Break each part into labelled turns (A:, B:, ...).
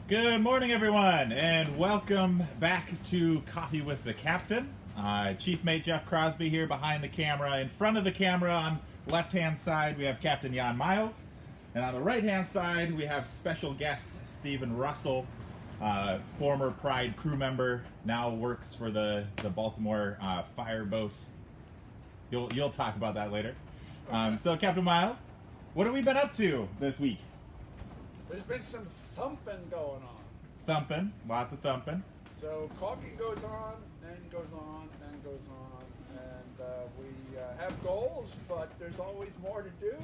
A: Good morning, everyone, and welcome back to Coffee with the Captain. Chief Mate Jeff Crosby here behind the camera. In front of the camera on left-hand side, we have Captain Jan Miles. And on the right-hand side, we have special guest Stephen Russell, former Pride crew member, now works for the Baltimore Fireboat. You'll talk about that later. So, Captain Miles, what have we been up to this week?
B: There's been some thumping going on.
A: Thumping, lots of thumping.
B: So caulking goes on and goes on and goes on, and we have goals, but there's always more to do.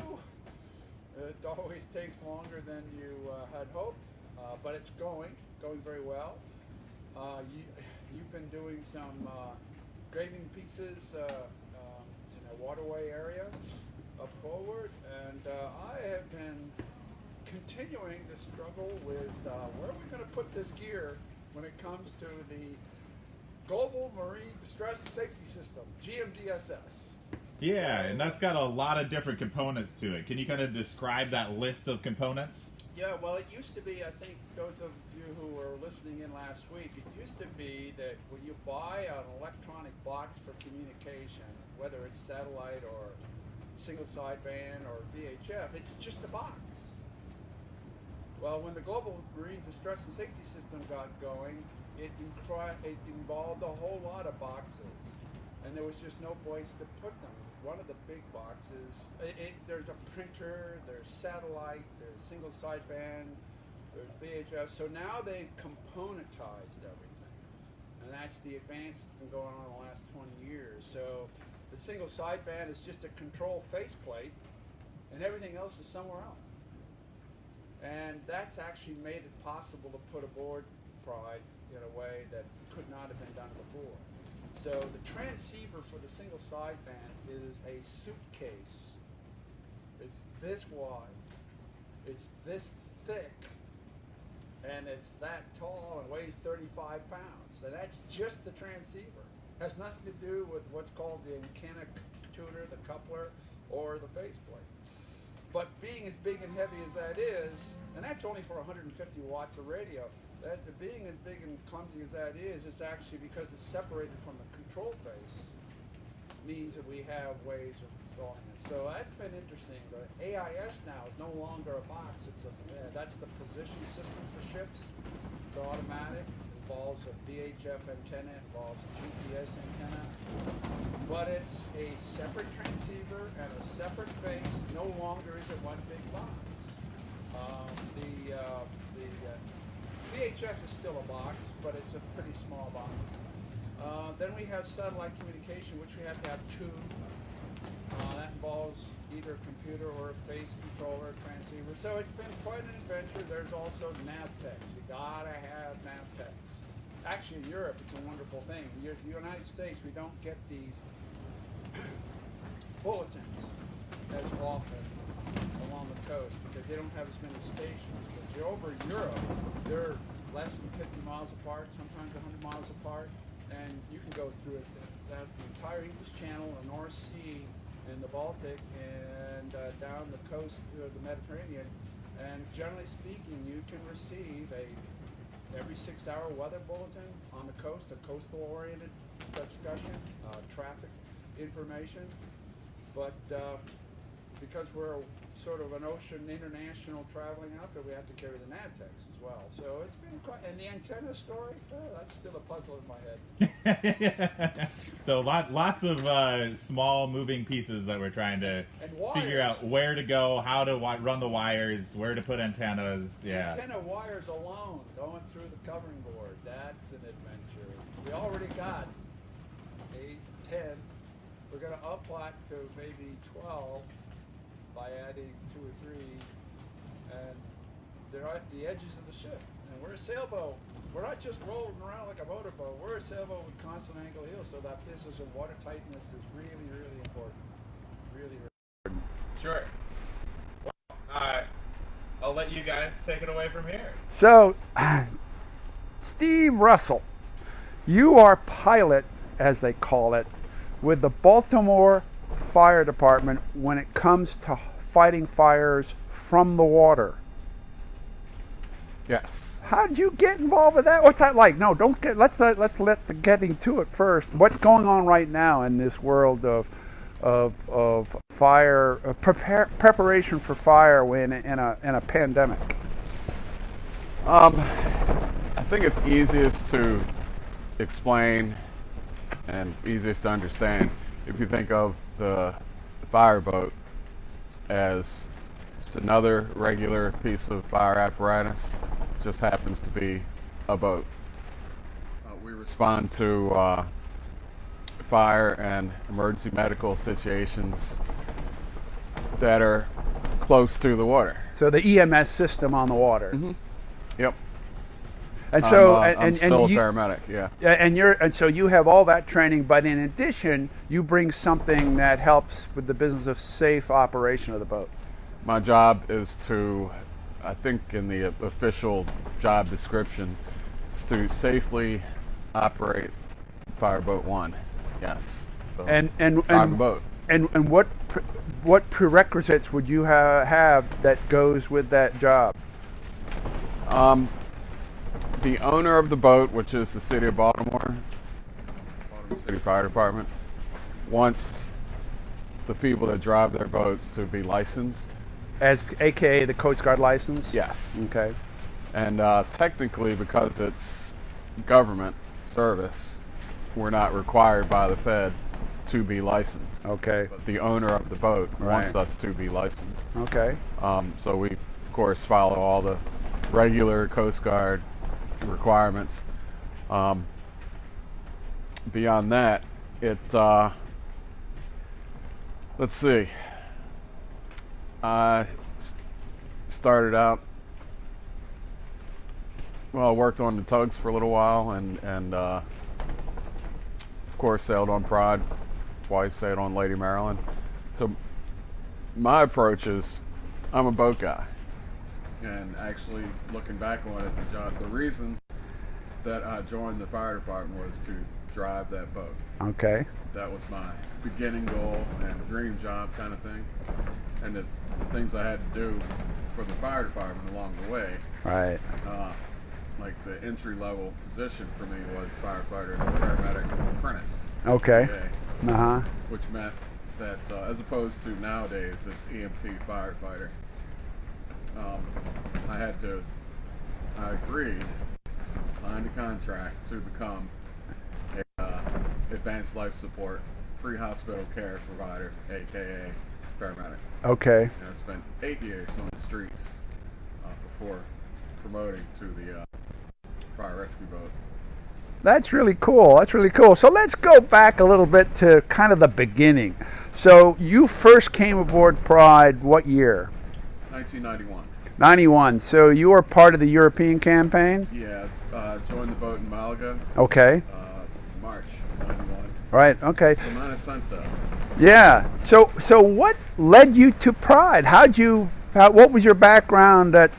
B: It always takes longer than you had hoped, but it's going very well. You've been doing some grading pieces in a waterway area up forward, and I have been continuing to struggle with where are we going to put this gear when it comes to the Global Marine Distress Safety System, GMDSS.
A: Yeah, and that's got a lot of different components to it. Can you kind of describe that list of components?
B: Yeah, well, it used to be, I think those of you who were listening in last week, it used to be that when you buy an electronic box for communication, whether it's satellite or single sideband or VHF, it's just a box. Well, when the Global Marine Distress and Safety System got going, it involved a whole lot of boxes, and there was just no place to put them. One of the big boxes, there's a printer, there's satellite, there's single sideband, there's VHF. So now they've componentized everything, and that's the advance that's been going on in the last 20 years. So the single sideband is just a control faceplate, and everything else is somewhere else. And that's actually made it possible to put aboard Pride in a way that could not have been done before. So the transceiver for the single sideband is a suitcase. It's this wide, it's this thick, and it's that tall and weighs 35 pounds. So that's just the transceiver. Has nothing to do with what's called the antenna tuner, the coupler, or the faceplate. But being as big and heavy as that is, and that's only for 150 watts of radio, that being as big and clumsy as that is, it's actually because it's separated from the control face, means that we have ways of installing it. So that's been interesting. The AIS now is no longer a box. That's the position system for ships. It's automatic. It involves a VHF antenna, involves a GPS antenna. But it's a separate transceiver and a separate face. No longer is it one big box. The VHF is still a box, but it's a pretty small box. Then we have satellite communication, which we have to have two. That involves either a computer or a face controller, transceiver. So it's been quite an adventure. There's also NavTechs. You gotta have NavTechs. Actually, in Europe, it's a wonderful thing. In the United States, we don't get these bulletins as often along the coast because they don't have as many stations. But you're over Europe, they're less than 50 miles apart, sometimes 100 miles apart, and you can go through it, the entire English Channel, the North Sea, and the Baltic, and down the coast of the Mediterranean. And generally speaking, you can receive every 6-hour weather bulletin on the coast, a coastal-oriented discussion, traffic information. But because we're sort of an ocean international traveling outfit, we have to carry the NavTechs as well. So it's been quite, and the antenna story, that's still a puzzle in my head.
A: So lots of small moving pieces that we're trying to figure out where to go, how to run the wires, where to put antennas. Yeah.
B: Antenna wires alone, going through the covering board, that's an adventure. We already got 8, 10. We're going to up that to maybe 12 by adding 2 or 3, and they're at the edges of the ship. And we're a sailboat. We're not just rolling around like a motorboat. We're a sailboat with constant angle heel, so that business of water tightness is really, really important. Really, really important.
A: Sure. Well, I'll let you guys take it away from here.
C: So, Steve Russell, you are pilot, as they call it, with the Baltimore Fire Department when it comes to fighting fires from the water.
D: Yes.
C: How did you get involved with that? What's that like? No, don't get. Let's let the getting to it first. What's going on right now in this world of fire preparation for fire when in a pandemic?
D: I think it's easiest to explain and easiest to understand if you think of the fireboat as just another regular piece of fire apparatus, just happens to be a boat. We respond to fire and emergency medical situations that are close to the water.
C: So the EMS system on the water.
D: Mm-hmm. Yep.
C: And so
D: I'm still a
C: you,
D: paramedic. Yeah.
C: and so you have all that training, but in addition, you bring something that helps with the business of safe operation of the boat.
D: My job is to, I think in the official job description, is to safely operate Fireboat 1. Yes. So
C: And
D: drive a boat.
C: And what prerequisites would you have that goes with that job?
D: The owner of the boat, which is the city of Baltimore City Fire Department, wants the people that drive their boats to be licensed.
C: As AKA the Coast Guard license?
D: Yes.
C: Okay.
D: And technically, because it's government service, we're not required by the Fed to be licensed.
C: Okay.
D: But the owner of the boat wants
C: Right.
D: us to be licensed.
C: Okay.
D: So we, of course, follow all the regular Coast Guard requirements. Beyond that, let's see. I started out, well, I worked on the tugs for a little while, and of course sailed on Pride twice, sailed on Lady Maryland. So my approach is, I'm a boat guy. And actually, looking back on it, the reason that I joined the fire department was to drive that boat.
C: Okay.
D: That was my beginning goal and dream job kind of thing. And the things I had to do for the fire department along the way,
C: Right.
D: like the entry level position for me was firefighter and paramedic apprentice.
C: Okay.
D: PA,
C: Uh-huh.
D: which meant that as opposed to nowadays, it's EMT firefighter. I agreed, signed a contract to become a advanced life support pre-hospital care provider, aka paramedic.
C: Okay.
D: And I spent 8 years on the streets before promoting to the fire rescue boat.
C: That's really cool. That's really cool. So let's go back a little bit to kind of the beginning. So you first came aboard Pride what year?
D: 1991.
C: 91. So you were part of the European campaign?
D: Yeah, joined the boat in Malaga,
C: Okay.
D: March 91.
C: Right. Okay.
D: Semana Santa.
C: Yeah. So what led you to Pride? What was your background that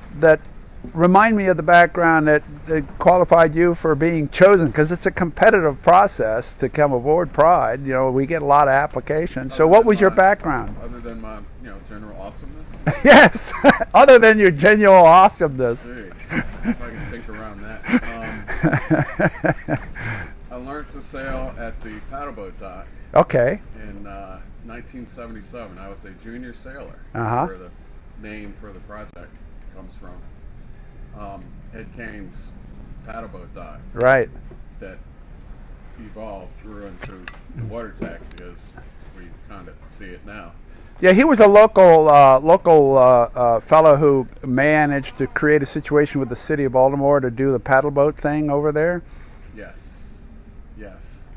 C: remind me of the background that qualified you for being chosen? Because it's a competitive process to come aboard Pride. You know, we get a lot of applications. So what was your background?
D: Other than my, general awesomeness.
C: Yes. Other than your genuine awesomeness.
D: Let's see if I can think around that. I learned to sail at the paddleboat dock
C: Okay.
D: in 1977. I was a junior sailor.
C: Uh-huh.
D: That's where the name for the project comes from. Ed Kane's paddleboat dock
C: Right.
D: that evolved, grew into the water taxi as we kind of see it now.
C: Yeah, he was a local fellow who managed to create a situation with the city of Baltimore to do the paddleboat thing over there.
D: Yes, yes.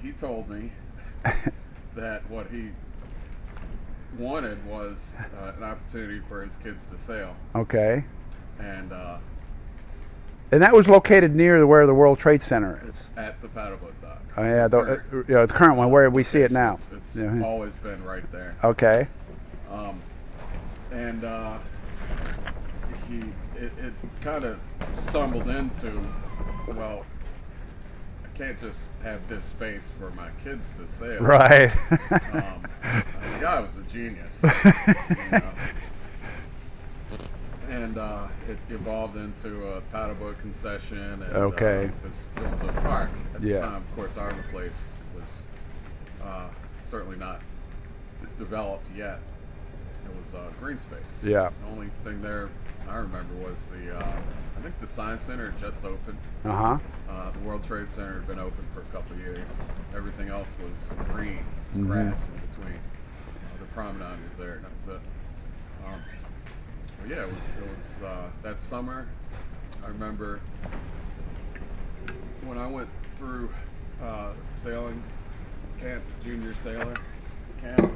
D: He told me that what he wanted was an opportunity for his kids to sail,
C: Okay.
D: and
C: And that was located near where the World Trade Center is.
D: at the paddleboat dock.
C: Oh, yeah, the current one where we see it now.
D: It's
C: Yeah.
D: always been right there.
C: Okay.
D: And it kind of stumbled into, well, I can't just have this space for my kids to sail.
C: Right.
D: The guy was a genius. You know. and it evolved into a paddleboat concession. And,
C: Okay.
D: it was a park at
C: Yeah.
D: the time. Of course, our place was certainly not developed yet. It was green space.
C: Yeah.
D: The only thing there I remember was I think the Science Center had just opened.
C: Uh-huh.
D: The World Trade Center had been open for a couple of years. Everything else was green,
C: Mhm.
D: grass in between. The promenade was there, and that was it. But yeah, it was that summer. I remember when I went through sailing camp, junior sailor camp.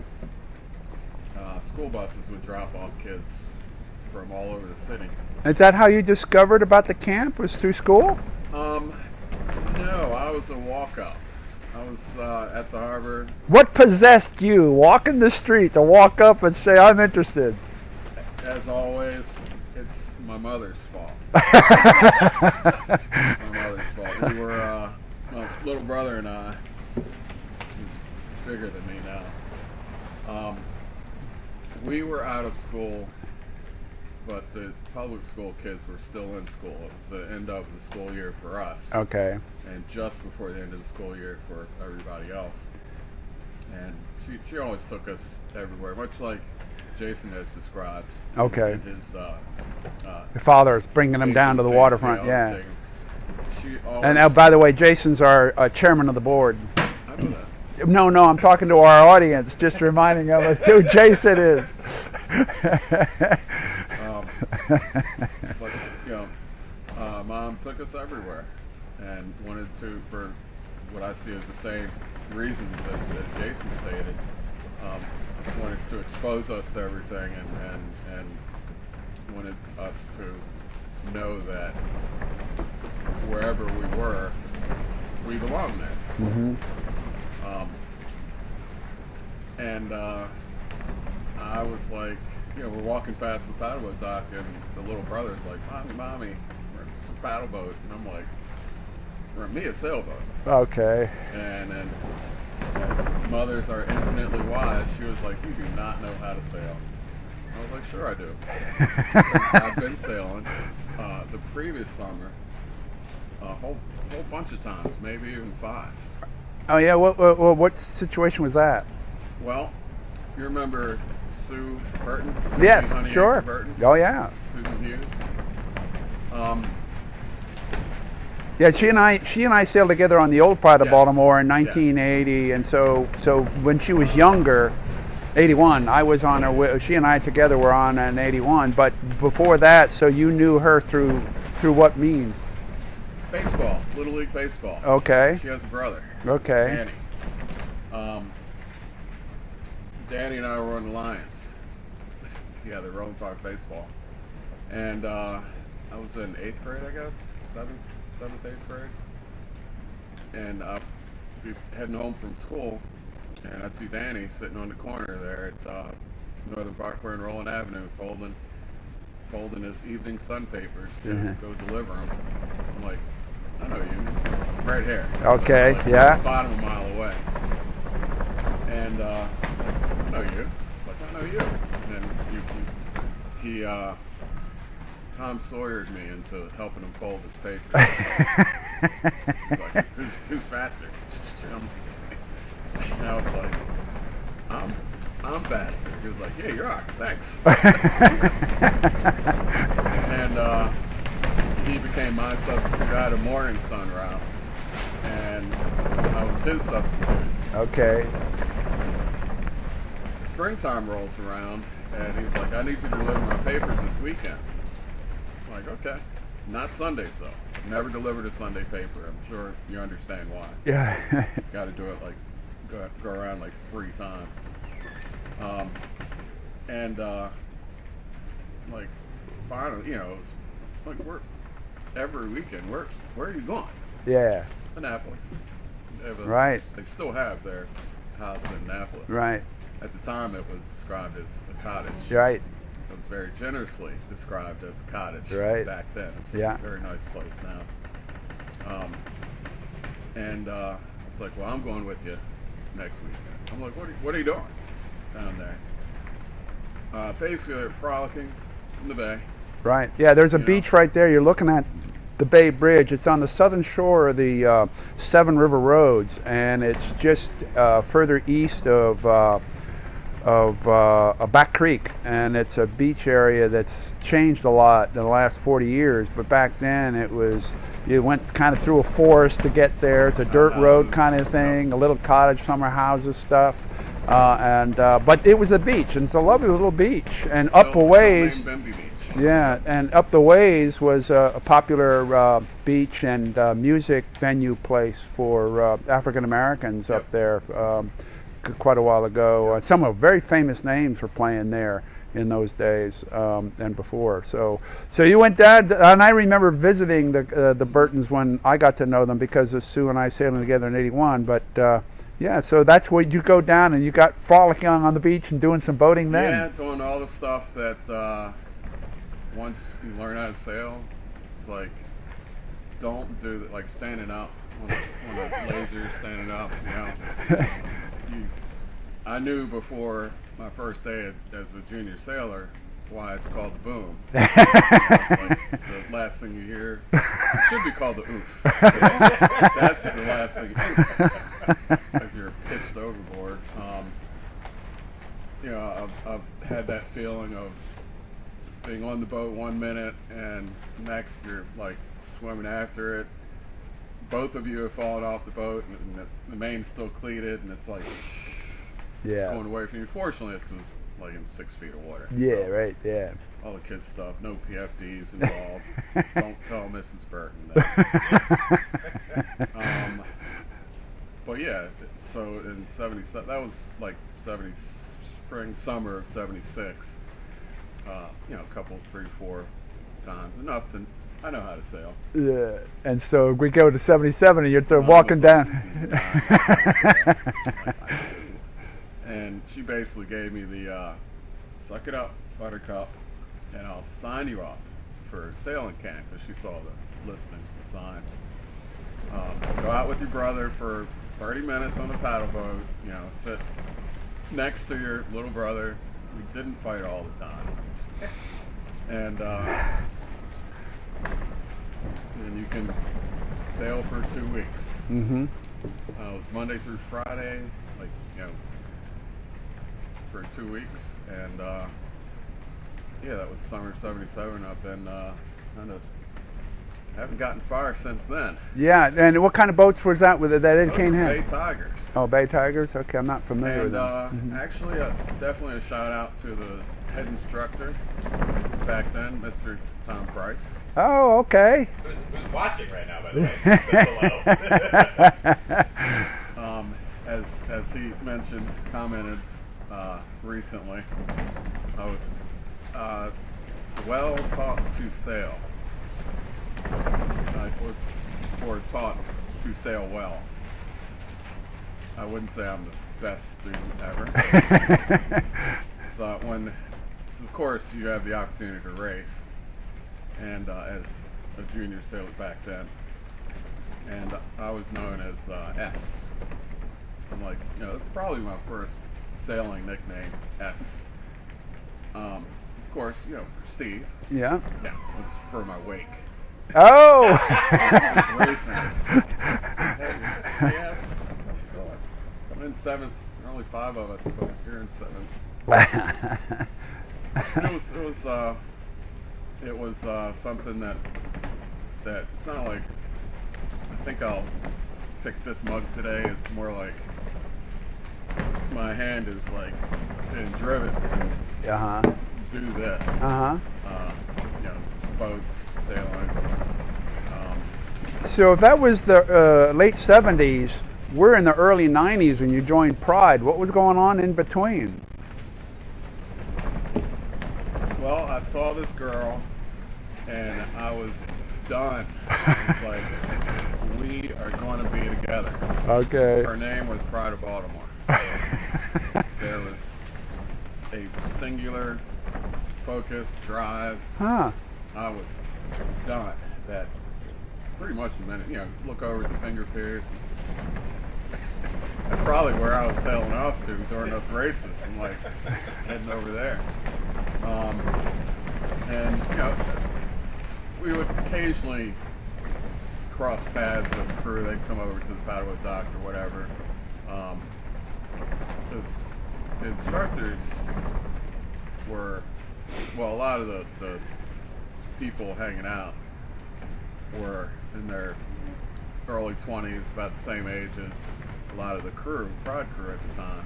D: School buses would drop off kids from all over the city.
C: Is that how you discovered about the camp? Was through school?
D: No, I was a walk-up. I was at the harbor.
C: What possessed you walking the street to walk up and say, I'm interested?
D: As always, it's my mother's fault. It's my mother's fault. We were, my little brother and I, he's bigger than me now, we were out of school, but the public school kids were still in school. It was the end of the school year for us.
C: Okay.
D: And just before the end of the school year for everybody else. And she always took us everywhere, much like Jason has described.
C: Okay.
D: In his
C: Your father's bringing them down to the waterfront, yeah.
D: She always,
C: And by the way, Jason's our chairman of the board.
D: I know that.
C: No, I'm talking to our audience, just reminding them of who Jason is.
D: But Mom took us everywhere, and wanted to, for what I see as the same reasons as Jason stated, wanted to expose us to everything, and wanted us to know that wherever we were, we belonged there.
C: Mm-hmm.
D: And I was like, we're walking past the paddleboat dock, and the little brother's like, Mommy, it's a paddleboat. And I'm like, me a sailboat.
C: Okay.
D: And then, as mothers are infinitely wise, she was like, you do not know how to sail. I was like, sure I do. I've been sailing the previous summer a whole bunch of times, maybe even 5.
C: Oh yeah. What situation was that?
D: Well, you remember Sue Burton?
C: Yes,
D: Honey
C: sure.
D: Anchor Burton?
C: Oh yeah.
D: Susan Hughes.
C: Yeah, she and I sailed together on the old part of
D: Yes,
C: Baltimore in
D: yes.
C: 1980, and so when she was younger, 81, I was on her. She and I together were on in 81, but before that, so you knew her through what means?
D: Baseball, Little League Baseball.
C: Okay.
D: She has a brother,
C: Okay.
D: Danny. Danny and I were on the Lions together, Rolling Park Baseball. And I was in 8th grade, I guess, 7th, 8th grade. And we heading home from school, and I'd see Danny sitting on the corner there at Northern Parkway and Roland Avenue, folding his evening Sun papers to go deliver them. I'm like, I know you. It's right here.
C: Okay,
D: Like,
C: yeah.
D: Spot him a mile away. And I know you. Like, I know you. And then he Tom Sawyered me into helping him fold his papers. He's like, who's faster? And I was like, I'm faster. He was like, yeah, you are. Thanks. And he became my substitute. I had a morning sun route, and I was his substitute.
C: Okay.
D: Springtime rolls around, and he's like, I need you to deliver my papers this weekend. I'm like, okay. Not Sundays, though. Never delivered a Sunday paper. I'm sure you understand why.
C: Yeah.
D: He's got to do it like, go around like 3 times. Like, finally, it was like, every weekend, where are you going?
C: Yeah.
D: Annapolis.
C: Right.
D: They still have their house in Annapolis.
C: Right.
D: At the time, it was described as a cottage.
C: Right.
D: It was very generously described as a cottage
C: Right.
D: back then. It's
C: Yeah.
D: a very nice place now. It's like, well, I'm going with you next weekend. I'm like, what are you doing down there? Basically, they're frolicking in the bay.
C: Right. Yeah, there's a
D: You know?
C: beach right there. You're looking at the Bay Bridge. It's on the southern shore of the Seven River Roads, and it's just further east of Back Creek, and it's a beach area that's changed a lot in the last 40 years. But back then, it was you went kind of through a forest to get there. It's a dirt road kind of thing, a little cottage, summer houses stuff. But it was a beach, and it's a lovely little beach. And up a ways,
D: Still named Bimby Beach.
C: yeah, and up the ways was a popular beach and music venue place for African Americans up there quite a while ago. Some of very famous names were playing there in those days and before. So you went down, and I remember visiting the Burtons when I got to know them because of Sue and I sailing together in '81. But yeah, so that's where you go down and you got frolicking on the beach and doing some boating then.
D: Yeah, doing all the stuff that once you learn how to sail, it's like don't do that, like standing up on a laser, standing up. I knew before my first day as a junior sailor why it's called the boom. It's the last thing you hear. It should be called the oof. That's the last thing. Oof, as you're pitched overboard. I've had that feeling of being on the boat 1 minute and next you're like swimming after it. Both of you have fallen off the boat and the main's still cleated and it's like going away from you. Fortunately, this was like in 6 feet of water.
C: Yeah,
D: so
C: right, yeah.
D: All the kids stuff, no PFDs involved. Don't tell Mrs. Burton that. But yeah, so in 77, that was like summer of 76. A couple, 3, 4 times, enough to, I know how to sail.
C: Yeah, and so we go to 77 and you're walking down.
D: And she basically gave me the suck it up, buttercup, and I'll sign you up for sailing camp, because she saw the listing, the sign. Go out with your brother for 30 minutes on the paddle boat, sit next to your little brother. We didn't fight all the time. And you can sail for 2 weeks.
C: Mm-hmm.
D: It was Monday through Friday, for 2 weeks, and that was summer '77. I've been haven't gotten far since then.
C: Yeah, and what kind of boats was that with that in Cane
D: Bay
C: Head?
D: Tigers.
C: Oh, Bay Tigers. Okay, I'm not familiar with them.
D: Actually, definitely a shout out to the head instructor back then, Mr. Tom Price.
C: Oh, okay.
A: Who's watching right now, by the way? Below.
D: As he commented recently, I was well taught to sail, or taught to sail well. I wouldn't say I'm the best student ever. So of course you have the opportunity to race, and as a junior sailor back then, and I was known as S. I'm like, that's probably my first sailing nickname, S. Of course, Steve.
C: Yeah.
D: Yeah, was for my wake.
C: Oh.
D: Racing. Yes. Let's go. I'm in 7th. There are only 5 of us, but you're in 7th. It was something that it's not like I think I'll pick this mug today. It's more like my hand is like being driven to do this. Boats, sailing.
C: So if that was the late 70s, we're in the early 90s when you joined Pride. What was going on in between?
D: Well, I saw this girl, and I was done. It's like, we are going to be together.
C: Okay.
D: Her name was Pride of Baltimore. There was a singular focus, drive.
C: Huh.
D: I was done. That pretty much the minute, just look over at the finger piers. That's probably where I was sailing off to during those races. I'm like heading over there. And we would occasionally cross paths with the crew. They'd come over to the paddleboat dock or whatever. Because the instructors were, well, a lot of the people hanging out were in their early 20s, about the same age as a lot of the crew, prod crew at the time.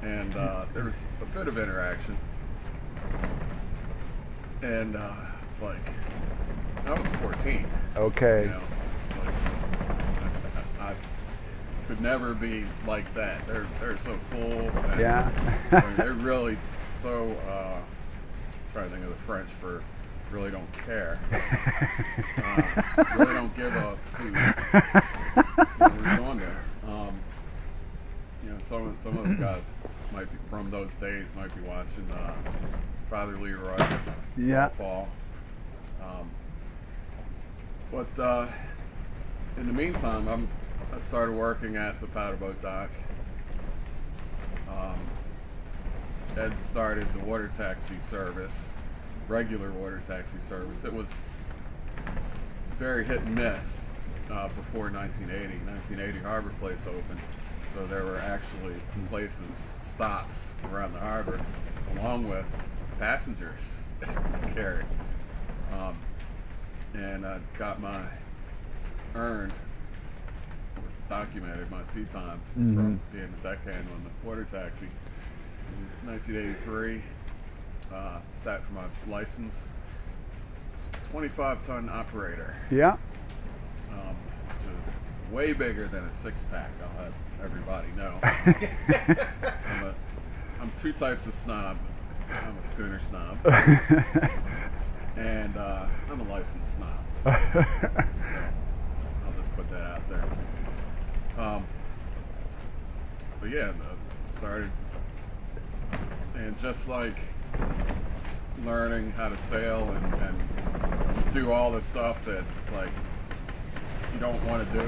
D: And there was a bit of interaction. And it's like, I was 14.
C: Okay.
D: It's like, I could never be like that. They're so cool. And,
C: Yeah.
D: I mean, they're really so. Trying to think of the French for really don't care. Really don't give a who we're doing this. Some of those guys might be from those days. Might be watching Father Leroy.
C: Yeah.
D: Paul. But in the meantime, I started working at the paddleboat dock. Ed started the water taxi service, regular water taxi service. It was very hit and miss before 1980. 1980 Harbor Place opened, so there were actually stops around the harbor, along with passengers to carry. And I got my documented my sea time from being a deckhand on the water taxi. In 1983, sat for my license. It's a 25-ton operator.
C: Yeah.
D: Which is way bigger than a six-pack, I'll have everybody know. I'm two types of snob. I'm a schooner snob. And I'm a licensed snob. So I'll just put that out there. But yeah, started, and just like learning how to sail and do all the stuff that it's like you don't want to do,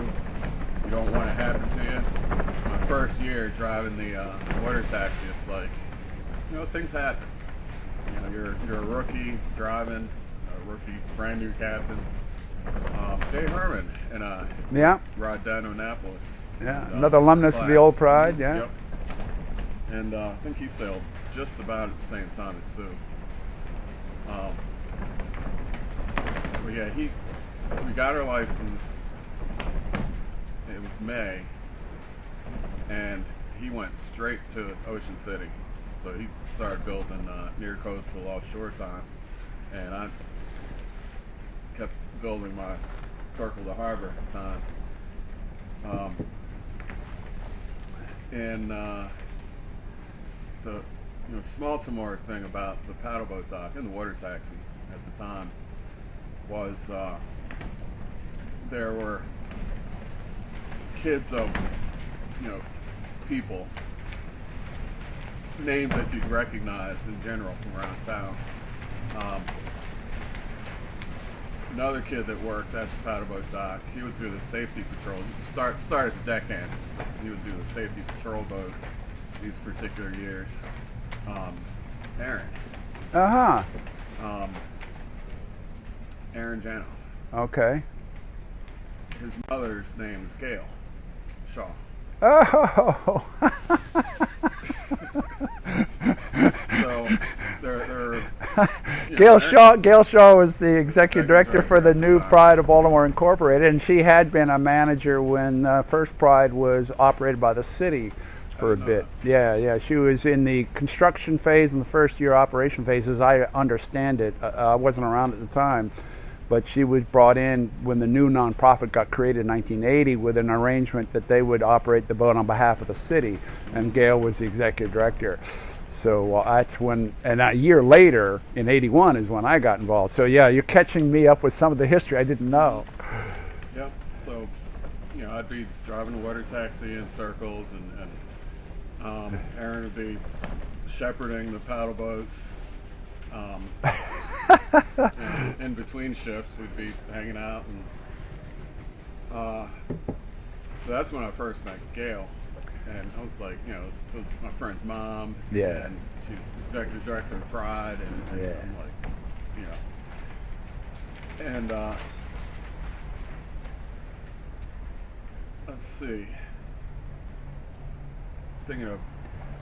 D: you don't want to happen to you. My first year driving the water taxi, it's like, things happen. You're a rookie driving, a rookie brand new captain. Jay Herman and I ride down to Annapolis.
C: Yeah,
D: And,
C: another alumnus of the old Pride, yeah.
D: Yep. And I think he sailed just about at the same time as Sue. But yeah, we got our license. It was May, and he went straight to Ocean City. So he started building near coastal offshore time, and I kept building my circle to harbor time. And the Baltimore thing about the paddleboat dock and the water taxi at the time was there were kids of people, names that you'd recognize in general from around town. Another kid that worked at the paddleboat dock, he would do the safety patrol. Start as a deckhand. He would do the safety patrol boat these particular years. Aaron. Aaron Janoff.
C: Okay.
D: His mother's name is Gail Shaw.
C: Oh.
D: So they're
C: Gail Shaw was the executive director for the new Pride of Baltimore Incorporated, and she had been a manager when First Pride was operated by the city for a bit. Yeah. She was in the construction phase and the first year operation phase, as I understand it. I wasn't around at the time, but she was brought in when the new nonprofit got created in 1980 with an arrangement that they would operate the boat on behalf of the city, and Gail was the executive director. So that's when, and a year later, in '81, is when I got involved. So yeah, you're catching me up with some of the history I didn't know.
D: Yep. So, I'd be driving a water taxi in circles, and Aaron would be shepherding the paddle boats. And in between shifts, we'd be hanging out, and so that's when I first met Gail. and I was like, you know, it was my friend's mom.
C: Yeah.
D: And she's executive director of Pride, and
C: Yeah.
D: I'm like, you know, and let's see, thinking of,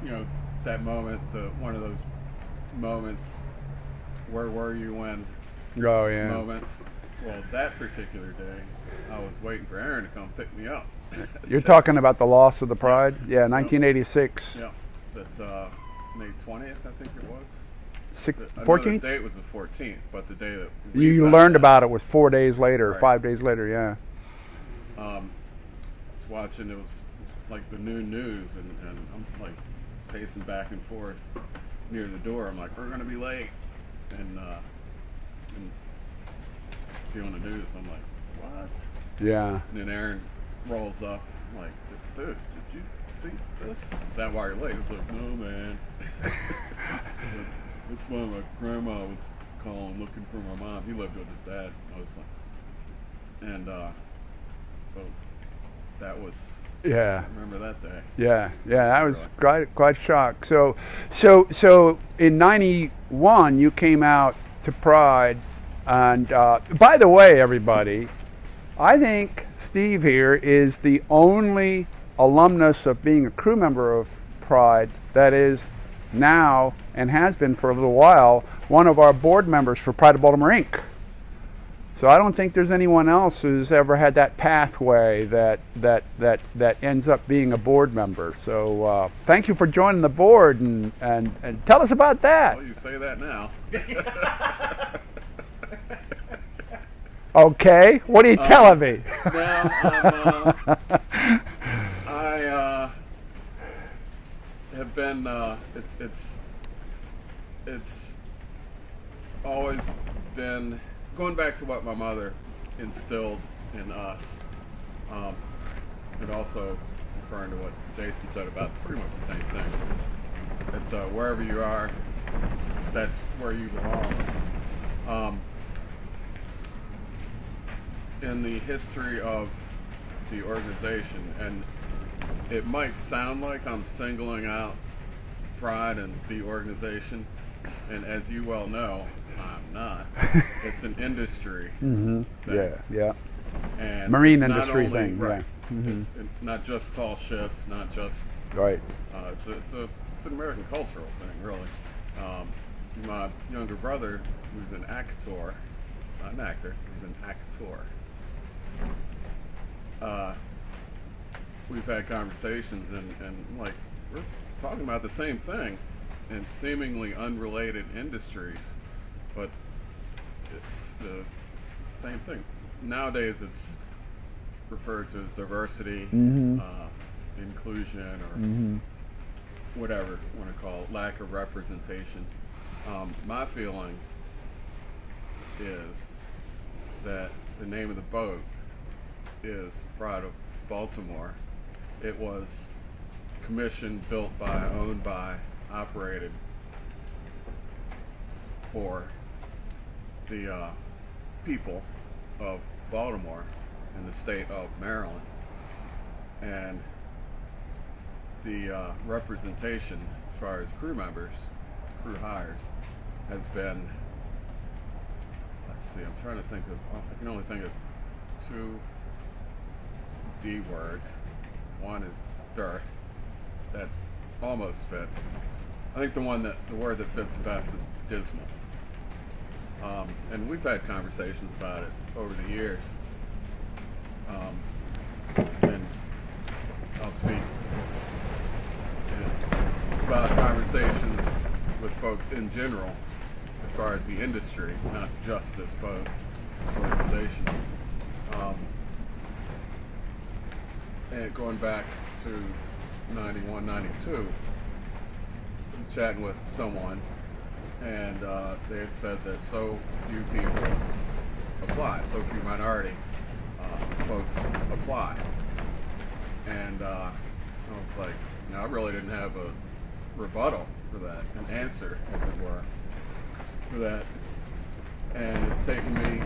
D: you know, that moment, one of those moments, where were you when
C: Oh yeah.
D: moments. Well, that particular day, I was waiting for Aaron to come pick me up.
C: You're talking about the loss of the Pride? Yeah, 1986.
D: Yeah, it's at May 20th, I think it was.
C: 14th?
D: The date was the 14th, but the day that
C: You learned about it was 4 days later, right. 5 days later, yeah.
D: I was watching, it was like the noon news, and I'm like pacing back and forth near the door. I'm like, we're going to be late. And see on the news, I'm like, what?
C: Yeah.
D: And then Aaron rolls up. I'm like, dude, did you see this? Is that why you're late? He's like, no, man. That's why my grandma was calling, looking for my mom. He lived with his dad. I was like, and so that was.
C: Yeah.
D: I remember that day.
C: Yeah, that was quite shocked. So in '91 you came out to Pride, and by the way, everybody, I think Steve here is the only alumnus of being a crew member of Pride that is now, and has been for a little while, one of our board members for Pride of Baltimore Inc. So I don't think there's anyone else who's ever had that pathway that ends up being a board member. So thank you for joining the board, and tell us about that.
D: Well, you say that now.
C: Okay, what are you telling me?
D: Now, I have been. It's always been. Going back to what my mother instilled in us, and also referring to what Jason said about pretty much the same thing, that wherever you are, that's where you belong. In the history of the organization, and it might sound like I'm singling out Pride and the organization, and as you well know, I'm not. It's an industry thing.
C: Yeah.
D: And
C: marine
D: it's
C: industry
D: not only,
C: thing.
D: right,
C: Yeah. Mm-hmm.
D: It's not just tall ships, not just
C: Right.
D: it's an American cultural thing, really. My younger brother, who's an actor, not an actor, he's an actor. We've had conversations, and like, we're talking about the same thing in seemingly unrelated industries, but it's the same thing. Nowadays it's referred to as diversity, inclusion, or whatever you want to call it, lack of representation. My feeling is that the name of the boat is Pride of Baltimore. It was commissioned, built by, owned by, operated for the people of Baltimore in the state of Maryland, and the representation as far as crew members, crew hires, has been, let's see, I'm trying to think of, I can only think of two D words. One is dearth, that almost fits. I think the word that fits best is dismal. And we've had conversations about it over the years. And I'll speak about conversations with folks in general, as far as the industry, not just this boat, this organization. And going back to 91, 92, I was chatting with someone, and they had said that so few people apply, so few minority folks apply. And I was like, I really didn't have a rebuttal for that, an answer, as it were, for that. And it's taken me,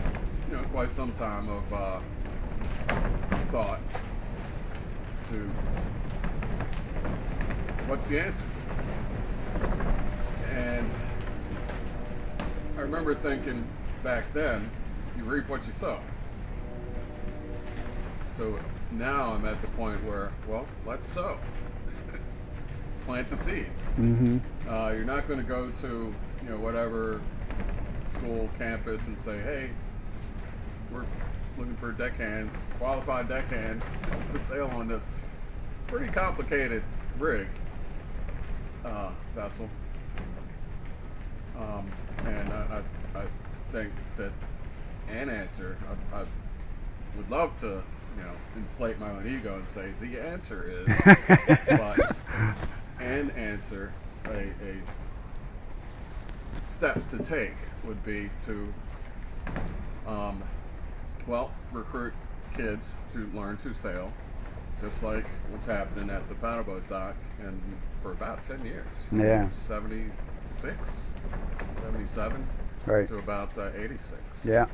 D: quite some time of thought to what's the answer? And I remember thinking back then, you reap what you sow. So now I'm at the point where, well, let's sow. Plant the seeds.
C: Mm-hmm.
D: You're not going to go to, whatever school campus and say, hey, we're looking for deckhands, qualified deckhands to sail on this pretty complicated rig vessel. And I think that an answer, I would love to, inflate my own ego and say the answer is, but an answer, a steps to take would be to, recruit kids to learn to sail, just like what's happening at the Fireboat dock, and for about 10 years. From
C: Yeah.
D: 76, 77
C: Right.
D: to about 86.
C: Yeah.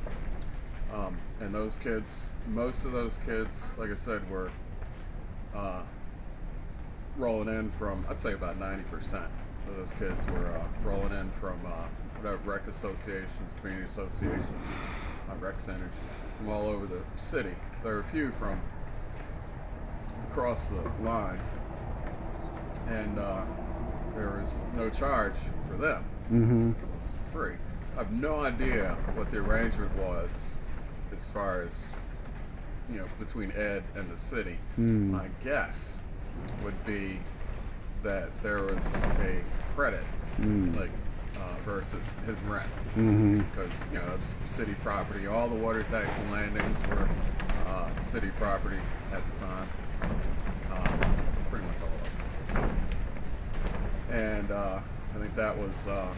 D: And those kids, most of those kids, like I said, were rolling in from, I'd say about 90% of those kids were rolling in from whatever rec associations, community associations, rec centers, from all over the city. There were a few from across the line, and there was no charge for them.
C: Mm-hmm.
D: It was free. I have no idea what the arrangement was as far as, between Ed and the city. My guess would be that there was a credit, versus his rent.
C: Mm-hmm.
D: Because, it was city property. All the water taxi landings were city property at the time. Pretty much all of them. And I think that was the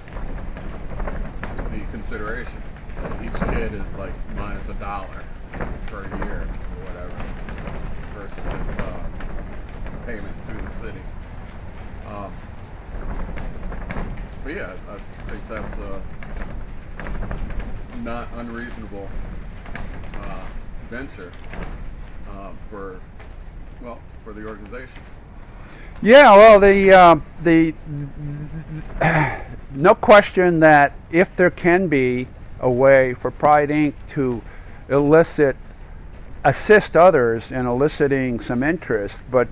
D: consideration. Each kid is like minus $1 per year or whatever, versus his payment to the city. But yeah, I think that's a not unreasonable venture for the organization.
C: Yeah, well, the no question that if there can be a way for Pride Inc. to assist others in eliciting some interest, but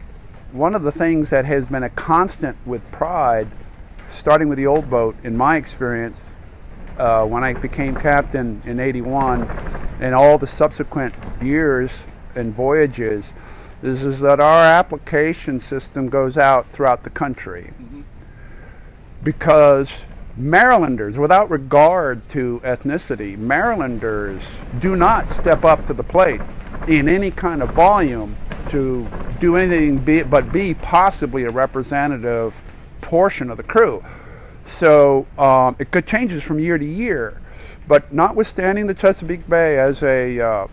C: one of the things that has been a constant with Pride, starting with the old boat, in my experience, when I became captain in '81, and all the subsequent years and voyages, is that our application system goes out throughout the country.
D: Mm-hmm.
C: Because Marylanders, without regard to ethnicity, Marylanders do not step up to the plate in any kind of volume to do anything but be possibly a representative portion of the crew. So it could changes from year to year. But notwithstanding the Chesapeake Bay as a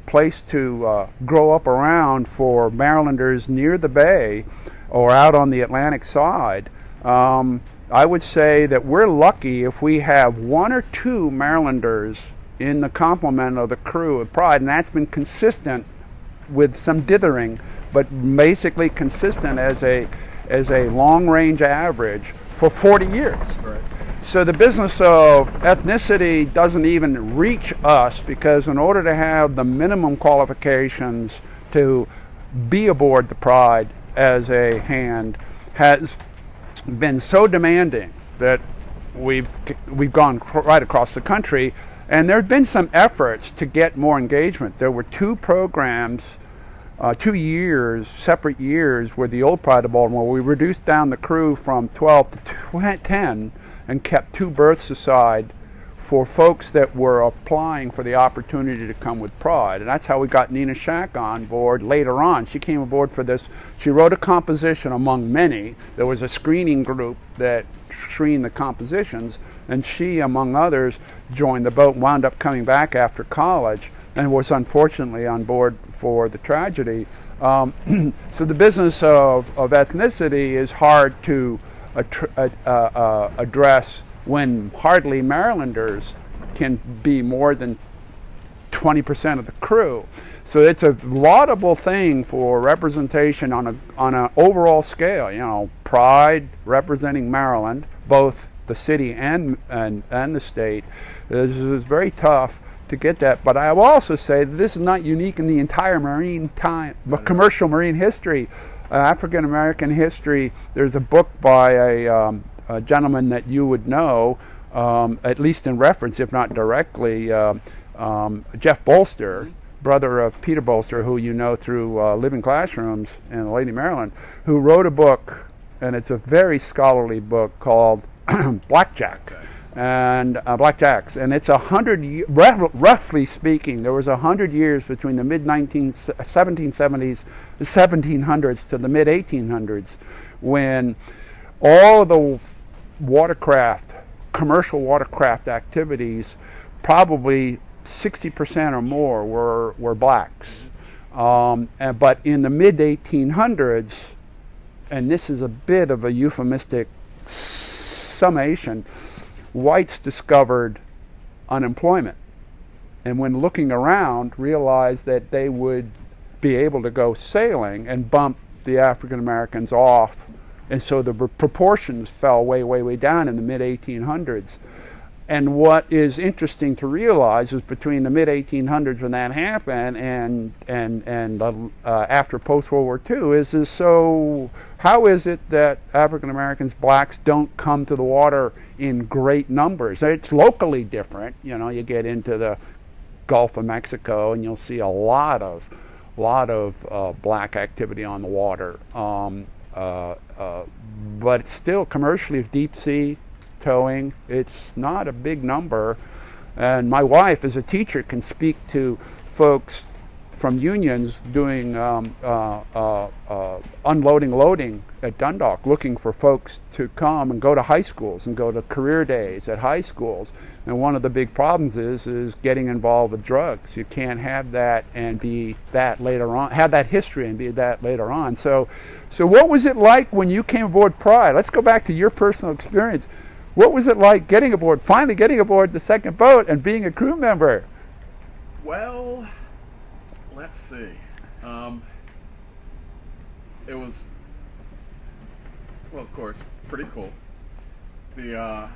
C: place to grow up around for Marylanders near the bay or out on the Atlantic side, I would say that we're lucky if we have 1 or 2 Marylanders in the complement of the crew of Pride, and that's been consistent with some dithering, but basically consistent as a long-range average for 40 years.
D: Right.
C: So the business of ethnicity doesn't even reach us, because in order to have the minimum qualifications to be aboard the Pride as a hand has been so demanding that we've gone right across the country, and there have been some efforts to get more engagement. There were 2 programs, 2 years, separate years, where the old Pride of Baltimore, we reduced down the crew from 12 to 10 and kept 2 berths aside for folks that were applying for the opportunity to come with Pride. And that's how we got Nina Shack on board later on. She came aboard for this. She wrote a composition among many. There was a screening group that screened the compositions, and she, among others, joined the boat and wound up coming back after college and was unfortunately on board for the tragedy. So the business of ethnicity is hard to address when hardly Marylanders can be more than 20% of the crew. So it's a laudable thing for representation on an overall scale. You know, Pride representing Maryland, both the city and the state. Is very tough to get that. But I will also say that this is not unique in the entire commercial marine history, African American history. There's a book by a gentleman that you would know, at least in reference, if not directly, Jeff Bolster, brother of Peter Bolster, who you know through Living Classrooms in Lady Maryland, who wrote a book, and it's a very scholarly book called Blackjack. And Blackjacks, and it's 100. Roughly speaking, there was 100 years between the mid 1770s, the 1700s to the mid 1800s, when all of the watercraft, commercial watercraft activities, probably 60% or more were blacks. But in the mid 1800s, and this is a bit of a euphemistic summation, whites discovered unemployment, and when looking around realized that they would be able to go sailing and bump the African Americans off, and so the proportions fell way down in the mid 1800s. And what is interesting to realize is between the mid 1800s when that happened and after post World War II is so how is it that African Americans, blacks, don't come to the water in great numbers? It's locally different. You know, you get into the Gulf of Mexico and you'll see a lot of black activity on the water. But it's still commercially deep sea towing, it's not a big number. And my wife, as a teacher, can speak to folks from unions doing unloading, loading at Dundalk, looking for folks to come and go to high schools and go to career days at high schools. And one of the big problems is getting involved with drugs. You can't have that and be that later on, have that history and be that later on. So what was it like when you came aboard Pride? Let's go back to your personal experience. What was it like finally getting aboard the second boat and being a crew member?
D: Well, let's see. It was, well, of course, pretty cool. My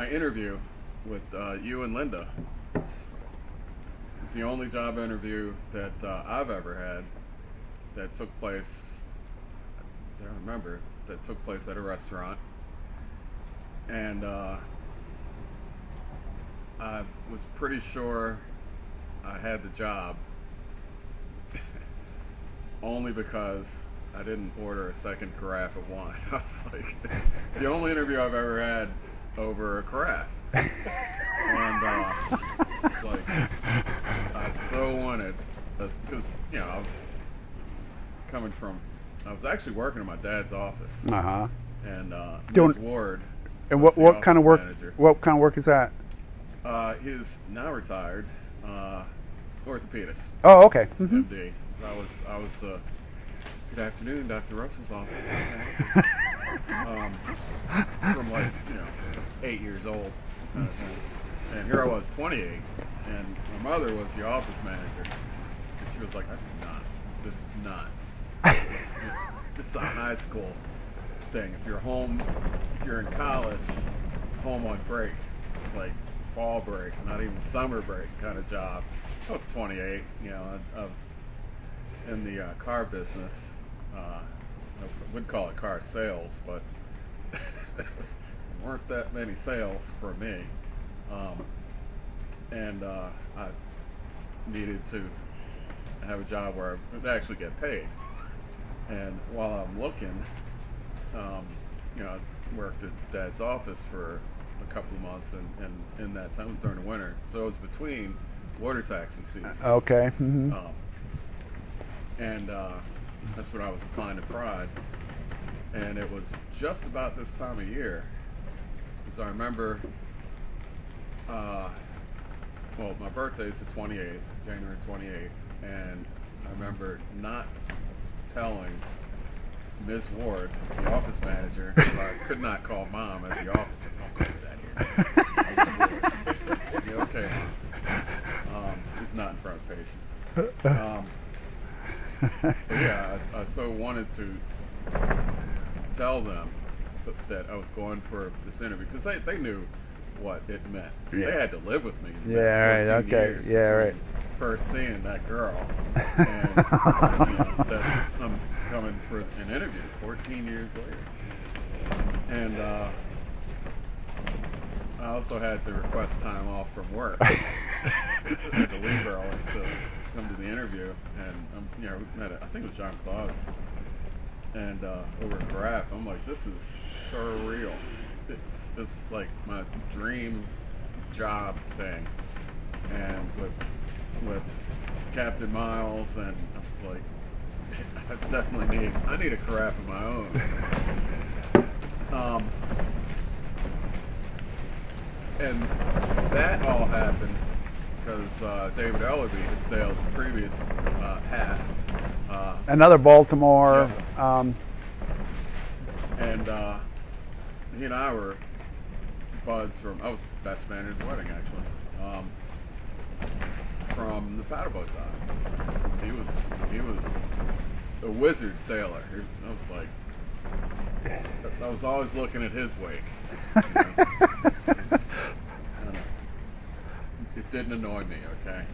D: interview with you and Linda is the only job interview that I've ever had that took place, I don't remember, that took place at a restaurant. And I was pretty sure I had the job only because I didn't order a second carafe of wine. I was like, it's the only interview I've ever had over a carafe. And it's like, I so wanted, because, you know, I was actually working in my dad's office.
C: Uh-huh.
D: And
C: Ms.
D: Ward.
C: And what kind of work? Manager. What kind of work is that?
D: He's now retired, orthopedist.
C: Oh, okay.
D: Mm-hmm. MD. So I was. Good afternoon, Dr. Russell's office. Okay. From 8 years old, kind of thing. And here I was, 28, and my mother was the office manager, and she was like, This is not. This is a high school thing. If you're home, if you're in college, home on break, like fall break, not even summer break kind of job. I was 28, I was in the car business. I would call it car sales, but there weren't that many sales for me. And I needed to have a job where I would actually get paid. And while I'm looking, I worked at Dad's office for a couple of months, and in that time, it was during the winter, so it was between water taxi season.
C: Okay. Mm-hmm.
D: And that's when I was applying to Pride, and it was just about this time of year, because I remember, my birthday is the 28th, January 28th, and I remember not telling Ms. Ward, the office manager, who I could not call Mom at the office. Don't call me that here. You okay, Mom? It's not congratulations. But yeah, I so wanted to tell them that I was going for this interview because they knew what it meant.
C: Yeah.
D: They had to live with me.
C: Yeah, right,
D: 14
C: okay.
D: years
C: Yeah, right.
D: First seeing that girl, and that I'm coming for an interview 14 years later, and I also had to request time off from work. I had to leave early to come to the interview, and we met I think it was John Claus, and over at Graph, I'm like, this is surreal. It's like my dream job thing, and with Captain Miles, and I was like, I definitely need a carafe of my own. And that all happened because David Ellerby had sailed the previous half.
C: Another Baltimore.
D: Yeah. And he and I were buds I was best man at his wedding, actually. From the paddleboat dock. He was a wizard sailor. I was like, I was always looking at his wake. It didn't annoy me, okay?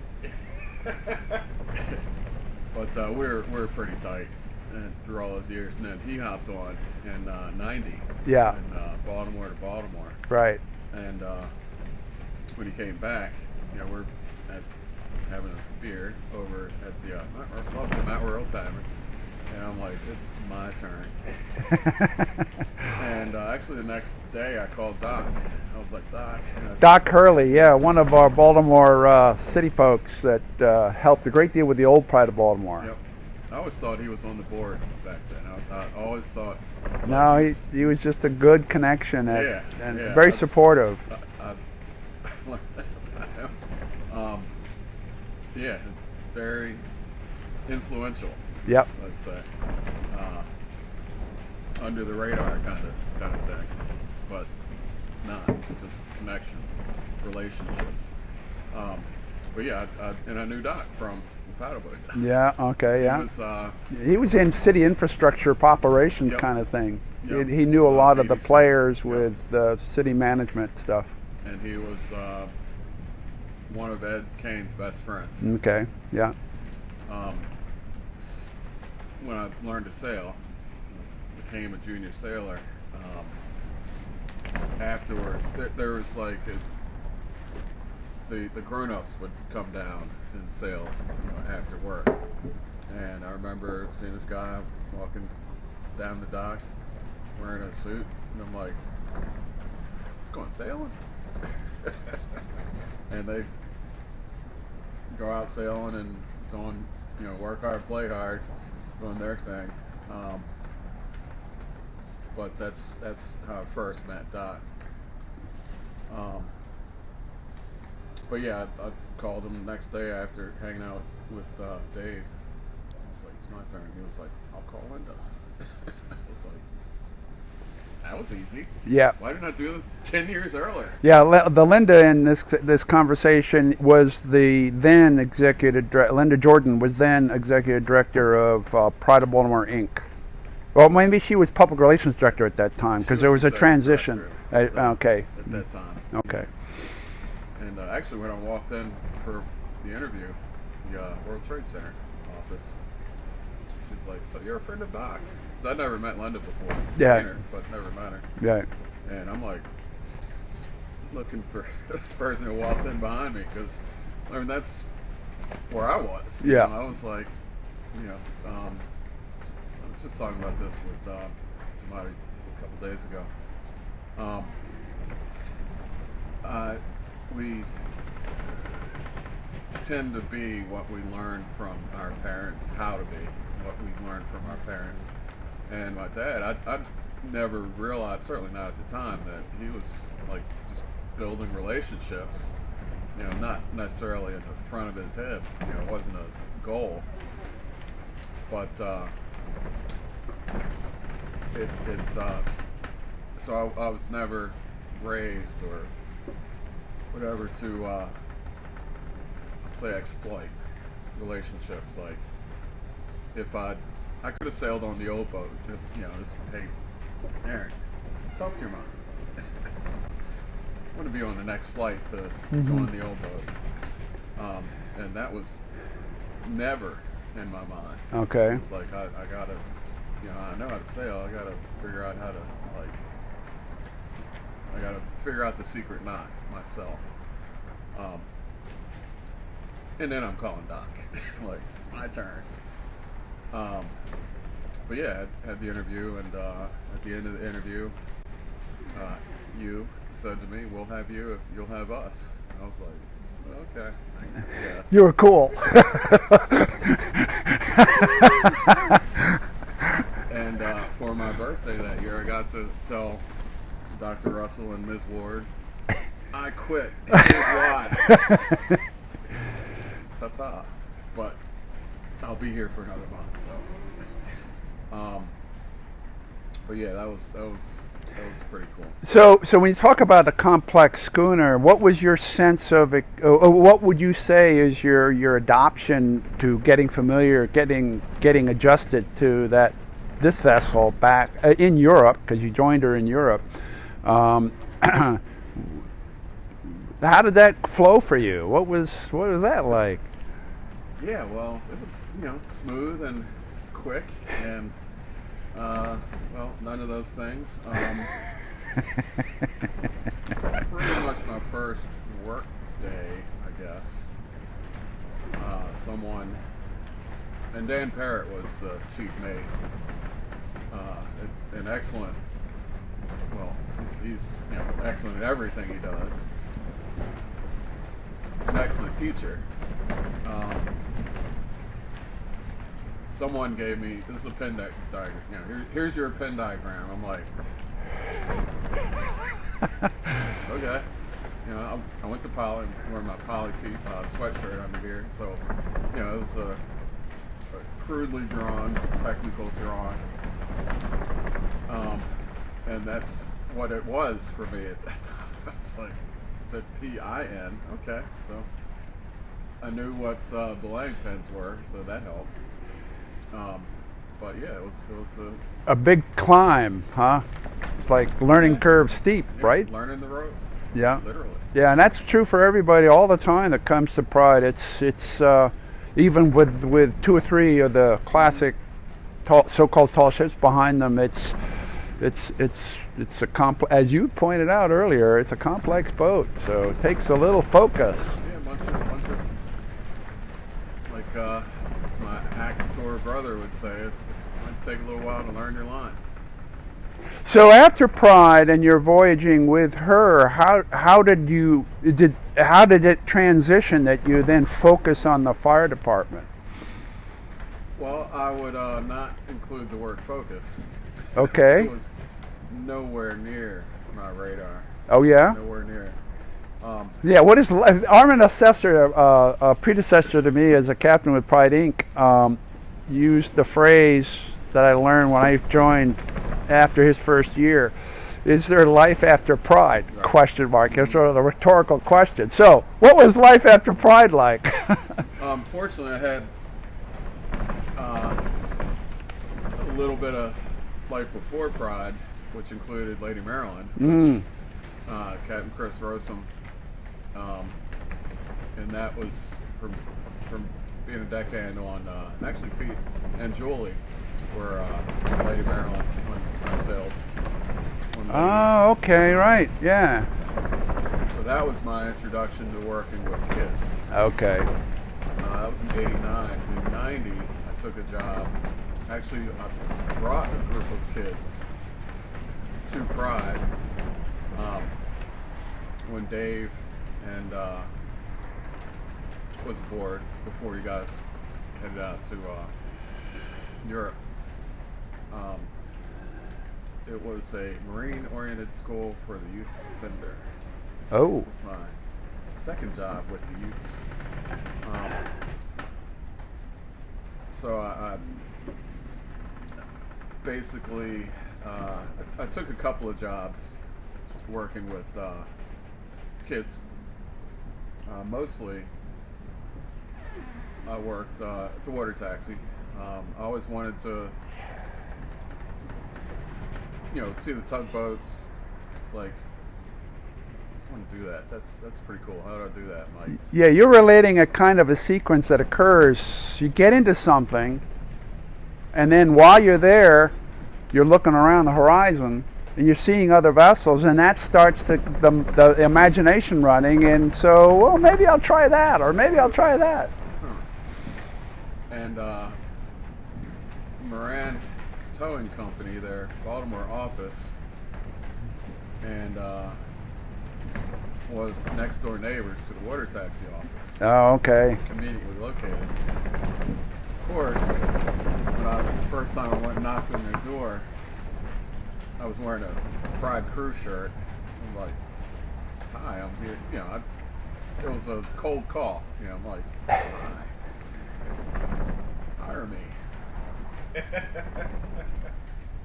D: But we're pretty tight through all those years, and then he hopped on in '90.
C: Yeah.
D: In Baltimore to Baltimore.
C: Right.
D: And when he came back, we're having a beer over at the Mount Rural Tavern, and I'm like, it's my turn. And actually, the next day, I called Doc. I was like, Doc.
C: Hurley, yeah, one of our Baltimore city folks that helped a great deal with the old Pride of Baltimore.
D: Yep. I always thought he was on the board back then. I always thought.
C: No, he was just a good connection and very supportive.
D: Yeah, very influential.
C: Yep.
D: Let's say under the radar kind of thing, but not just connections, relationships. But yeah, I knew Doc from the paddleboat.
C: Yeah. Okay.
D: So
C: he was in city infrastructure operations kind of thing.
D: Yep.
C: He knew a lot of the
D: PDC.
C: players with the city management stuff.
D: And he was one of Ed Kane's best friends.
C: Okay. Yeah.
D: When I learned to sail, became a junior sailor. Afterwards, there was like the grown-ups would come down and sail after work, and I remember seeing this guy walking down the dock wearing a suit, and I'm like, "He's going sailing," and they go out sailing and doing, work hard, play hard, doing their thing. But that's how I first met Doc. But yeah, I called him the next day after hanging out with Dave. I was like, it's my turn. He was like, I'll call Linda. I was like, that was easy.
C: Yeah.
D: Why didn't I do it 10 years earlier?
C: Yeah, the Linda in this conversation was the then Linda Jordan was then executive director of Pride of Baltimore Inc. Well, maybe she was public relations director at that time because there was a transition. Okay.
D: At that time.
C: Okay.
D: And actually, when I walked in for the interview, the World Trade Center office, she's like, "So you're a friend of Doc's?" Because I'd never met Linda before.
C: Yeah.
D: Seen her, but never met her.
C: Right.
D: And I'm like looking for the person who walked in behind me because, that's where I was.
C: Yeah.
D: I was like, I was just talking about this with somebody a couple days ago. We tend to be what we learn from our parents, how to be what we learn from our parents. And my dad, I never realized, certainly not at the time, that he was like just building relationships, not necessarily in the front of his head. It wasn't a goal, but so I was never raised or whatever to say exploit. relationships. Like if I could have sailed on the old boat, just, hey, Aaron, talk to your mom. I want to be on the next flight to go on the old boat. And that was never in my mind.
C: Okay.
D: It's like I gotta, I know how to sail. I gotta figure out how to I gotta figure out the secret knot myself. And then I'm calling Doc. Like, it's my turn. But yeah, I had the interview, and at the end of the interview, you said to me, "We'll have you if you'll have us." And I was like, "Okay, I guess."
C: You were cool.
D: And for my birthday that year, I got to tell Dr. Russell and Ms. Ward, I quit. Here's why. Ta-ta. But I'll be here for another month, so. But yeah, that was pretty cool.
C: So when you talk about a complex schooner, what was your sense of it? What would you say is your adoption to getting familiar, getting adjusted to this vessel back in Europe, because you joined her in Europe? How did that flow for you? What was that like?
D: Yeah, well, it was smooth and quick, and well, none of those things. Pretty much my first work day, I guess. Someone, and Dan Parrott was the chief mate. An excellent. Well, he's excellent at everything he does. He's an excellent teacher. Someone gave me, this is a Venn diagram. Here's your Venn diagram. I'm like, okay. I went to Poly, wearing my Poly sweatshirt under here. So, it was a crudely drawn, technical drawing. And that's what it was for me at that time. I was like, it said PIN. Okay, so I knew what belaying pins were, so that helped. But yeah, it was
C: a big climb, huh? It's like learning curve steep, right?
D: Learning the ropes.
C: Yeah,
D: literally.
C: Yeah, and that's true for everybody all the time that comes to Pride. It's even with 2 or 3 of the classic so-called tall ships behind them. It's a as you pointed out earlier, it's a complex boat, so it takes a little focus.
D: Yeah, a bunch of like as my actor brother would say, it might take a little while to learn your lines.
C: So after Pride and your voyaging with her, how did it transition that you then focus on the fire department?
D: Well, I would not include the word focus.
C: Okay.
D: It was nowhere near my radar.
C: Oh yeah.
D: Nowhere near.
C: Yeah. What is Armin Assessor, a predecessor to me as a captain with Pride Inc., used the phrase that I learned when I joined after his first year. Is there life after Pride? Right. Question mark. It's sort of a rhetorical question. So, what was life after Pride like?
D: Fortunately, I had a little bit of life before Pride, which included Lady Maryland, which, Captain Chris Rossum, and that was from being a deckhand on actually Pete and Julie were Lady Maryland when I sailed.
C: Oh, okay, right, yeah.
D: So that was my introduction to working with kids.
C: Okay.
D: That was in '89. In '90, I took a job. Actually, I brought a group of kids to Pride when Dave and was aboard before you guys headed out to Europe. It was a marine-oriented school for the youth offender.
C: Oh.
D: It's my second job with the youths. So I basically I took a couple of jobs working with kids, mostly I worked at the water taxi. I always wanted to, see the tugboats. It's like, I just want to do that. That's pretty cool. How do I do that? Like,
C: Yeah, you're relating a kind of a sequence that occurs. You get into something, and then while you're there, you're looking around the horizon, and you're seeing other vessels, and that starts the imagination running, and so, well, maybe I'll try that, or maybe I'll try that.
D: and Moran Towing Company, their Baltimore office, and was next door neighbors to the water taxi office.
C: Oh, okay.
D: Conveniently located. Of course, when the first time I went and knocked on their door, I was wearing a Pride Crew shirt. I'm like, "Hi, I'm here." It was a cold call. I'm like, "Hi, hire me."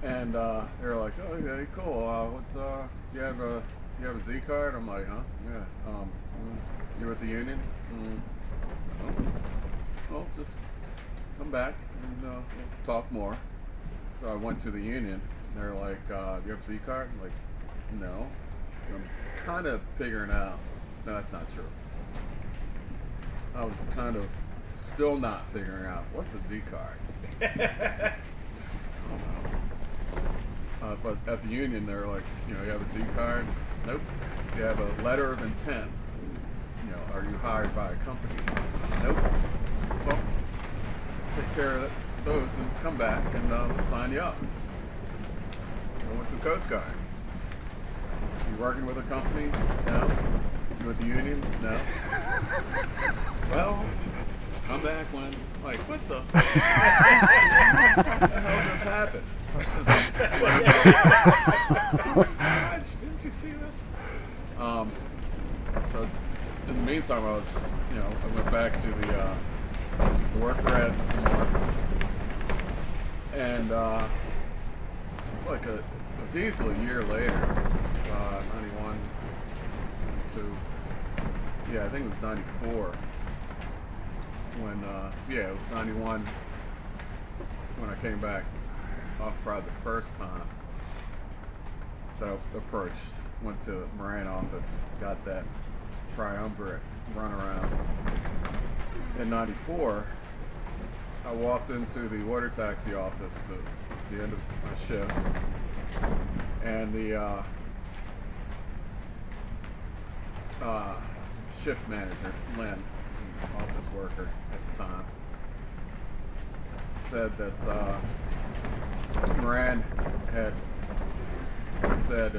D: And they were like, "Oh, okay, cool. What? Do you have a Z card?" I'm like, "Huh? Yeah. You with the union?" No. Well, just come back and we'll talk more. So I went to the union. They're like, "Do you have a Z card?" I'm like, "No." I'm kind of figuring out. No, that's not true. I was kind of still not figuring out what's a Z card. I don't know. But at the union, they're like, you have a Z card? Nope. You have a letter of intent. Are you hired by a company? Nope. Well, take care of those and come back and we'll sign you up. So I went to the Coast Guard. You working with a company? No. You with the union? No. Well, come back when, like, what the hell just happened? Didn't you see this? So in the meantime, I went back to to work for Ed some more, and it was easily a year later, 91, 92. Yeah, I think it was 94. When it was 91 when I came back off Pride the first time that I approached, went to Moran office, got that triumvirate run around. In 94, I walked into the water taxi office at the end of my shift, and the shift manager, Lynn, office worker at the time, said that Moran had said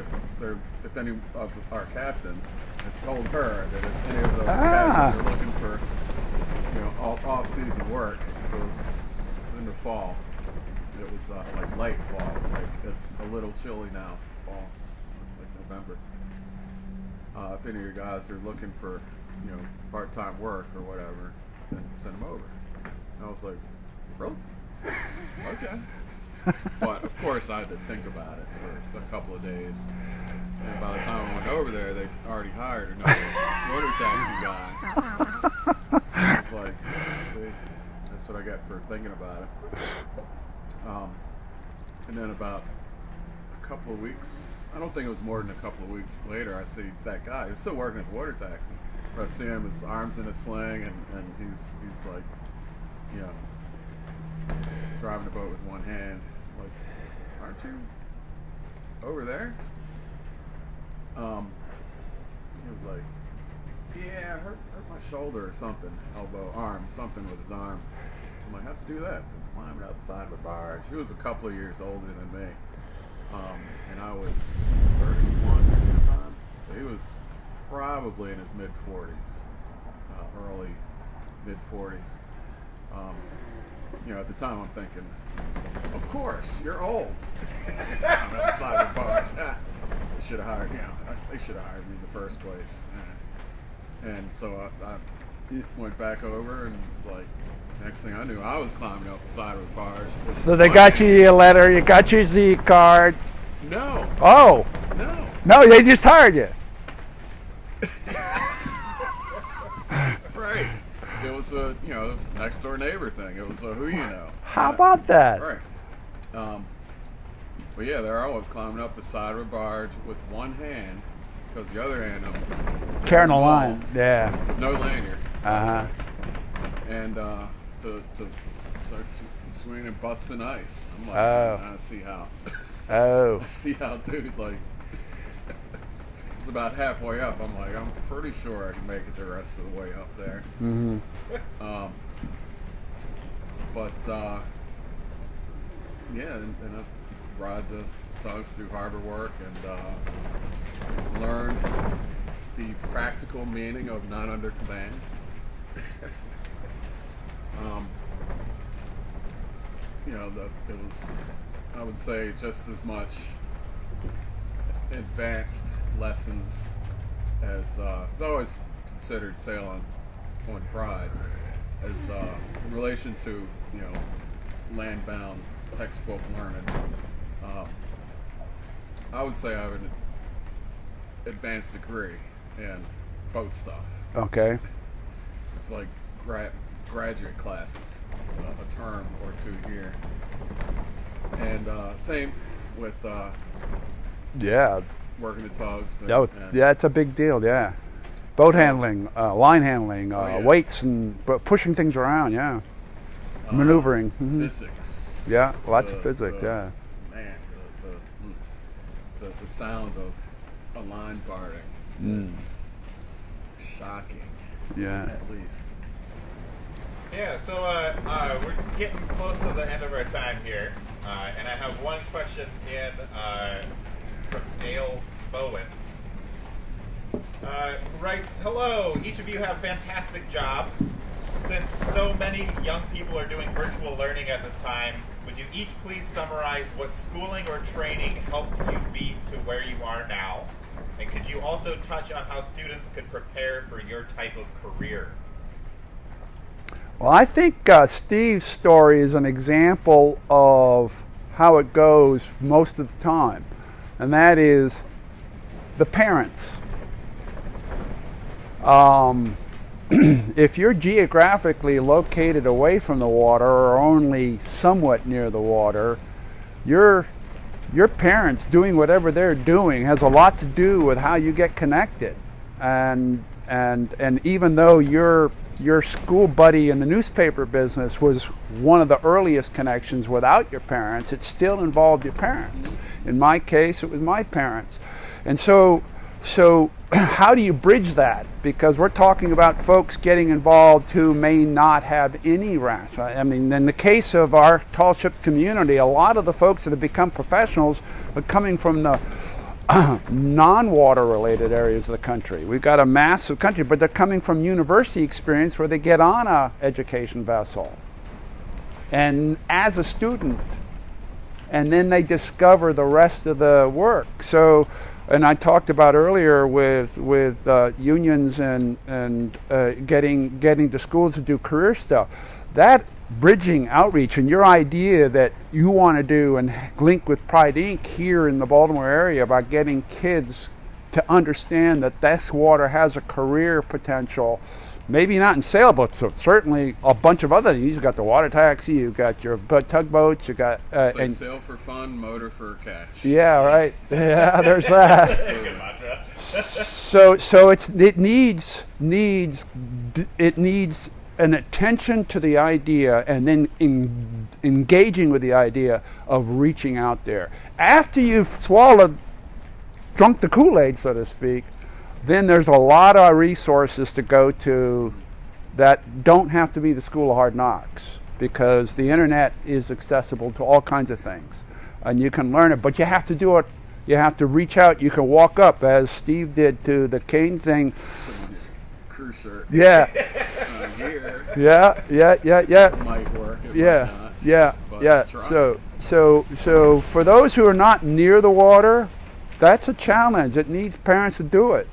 D: if any of our captains had told her that if any of those captains are looking for off-season work, it was in the fall. It was like late fall, like it's a little chilly now, fall, like November. If any of your guys are looking for part-time work or whatever, then send them over. And I was like, really? Okay. But of course I had to think about it for a couple of days. And by the time I went over there, they already hired another water taxi guy. I was like, see, that's what I got for thinking about it. And then about a couple of weeks, I don't think it was more than a couple of weeks later, I see that guy. He was still working at the water taxi. But I see him, his arms in a sling, and he's like, driving the boat with one hand. Like, aren't you over there? He was like, yeah, I hurt my shoulder or something, elbow, arm, something with his arm. I'm like, how'd you do that? So climbing up the side of a barge. He was a couple of years older than me. And I was 31 at the time. So he was probably in his mid-40s, early mid-40s. At the time I'm thinking, of course, you're old. I'm at the side of the barge. They should have hired, they should have hired me in the first place. And so I went back over, and it's like, next thing I knew, I was climbing up the side of the barge.
C: So they got you your letter, you got your Z card.
D: No.
C: Oh.
D: No.
C: No, they just hired you.
D: Right. it was a next door neighbor thing. It was a who you know.
C: How about that?
D: Right. But yeah, they're always climbing up the side of a barge with one hand, because the other hand
C: Carrying a line. Yeah.
D: no lanyard,
C: Uh-huh.
D: and to start swinging and busting ice. I'm like,
C: Oh.
D: I see how.
C: Oh.
D: I see how, dude. Like, it's about halfway up. I'm like, I'm pretty sure I can make it the rest of the way up there.
C: Mm-hmm.
D: But yeah, and I ride the tugs through harbor work and learn the practical meaning of not under command. It was, I would say, just as much advanced lessons as it's always considered sail on Pride as in relation to land-bound textbook learning. I would say I have an advanced degree in boat stuff.
C: Okay.
D: It's like graduate classes. It's a term or two here. And same with
C: Yeah.
D: working the tugs. And,
C: Yeah, it's a big deal. Yeah. Boat handling, line handling,
D: yeah.
C: weights, and pushing things around. Yeah. Maneuvering. Mhm.
D: Physics.
C: Yeah, lots of physics. Yeah.
D: Man, the sound of a line parting is shocking.
C: Yeah.
D: At least.
A: Yeah, so we're getting close to the end of our time here, and I have one question in from Dale Bowen. Writes, hello, each of you have fantastic jobs. Since so many young people are doing virtual learning at this time, would you each please summarize what schooling or training helped you be to where you are now? And could you also touch on how students could prepare for your type of career?
C: Well, I think Steve's story is an example of how it goes most of the time, and that is the parents. If you're geographically located away from the water or only somewhat near the water, your parents doing whatever they're doing has a lot to do with how you get connected. And even though your school buddy in the newspaper business was one of the earliest connections without your parents, it still involved your parents. In my case, it was my parents. And so how do you bridge that? Because we're talking about folks getting involved who may not have any ranch. I mean, in the case of our tall ship community, a lot of the folks that have become professionals are coming from the non-water related areas of the country. We've got a massive country, but they're coming from university experience where they get on a education vessel and as a student, and then they discover the rest of the work. So, and I talked about earlier with unions and getting to schools to do career stuff. That bridging outreach and your idea that you want to do and link with Pride Inc. here in the Baltimore area about getting kids to understand that this water has a career potential, maybe not in sailboats, so certainly a bunch of other things. You've got the water taxi, you've got your tugboats, you've got
D: and sail for fun, motor for cash.
C: Yeah, right. Yeah, there's that.
A: Good mantra.
C: So it needs an attention to the idea, and then engaging with the idea of reaching out there. After you've drunk the Kool-Aid, so to speak, then there's a lot of resources to go to that don't have to be the School of Hard Knocks, because the internet is accessible to all kinds of things, and you can learn it, but you have to do it. You have to reach out. You can walk up, as Steve did to the cane thing.
D: Crew shirt.
C: Yeah.
D: Here.
C: Yeah.
D: Might work. It
C: Yeah.
D: might not,
C: Yeah.
D: but
C: Yeah.
D: try.
C: So for those who are not near the water, that's a challenge. It needs parents to do it.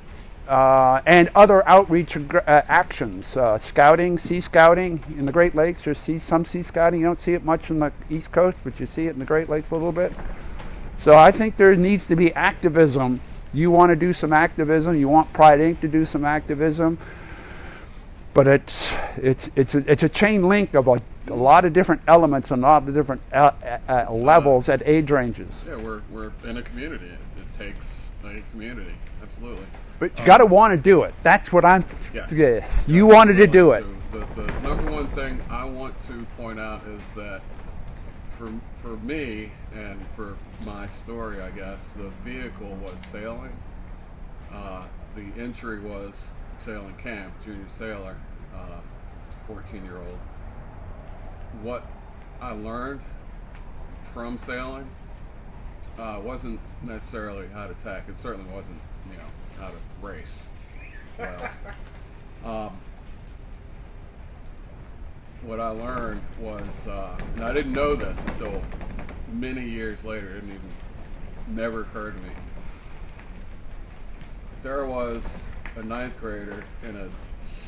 C: And other outreach actions, scouting, sea scouting in the Great Lakes. There's some sea scouting. You don't see it much on the East Coast, but you see it in the Great Lakes a little bit. So I think there needs to be activism. You want to do some activism. You want Pride Inc. to do some activism. but it's a chain link of a lot of different elements and a lot of different levels at age ranges.
D: Yeah, we're in a community. It takes a community, absolutely.
C: But you got to want to do it. That's what I'm.
D: Yes.
C: Yeah, you wanted to do it.
D: The number one thing I want to point out is that for me and for my story, I guess, the vehicle was sailing. The entry was sailing camp, junior sailor, 14-year-old. What I learned from sailing wasn't necessarily how to tack. It certainly wasn't, how to race. Well, what I learned was, and I didn't know this until many years later. It never occurred to me. There was a ninth grader in a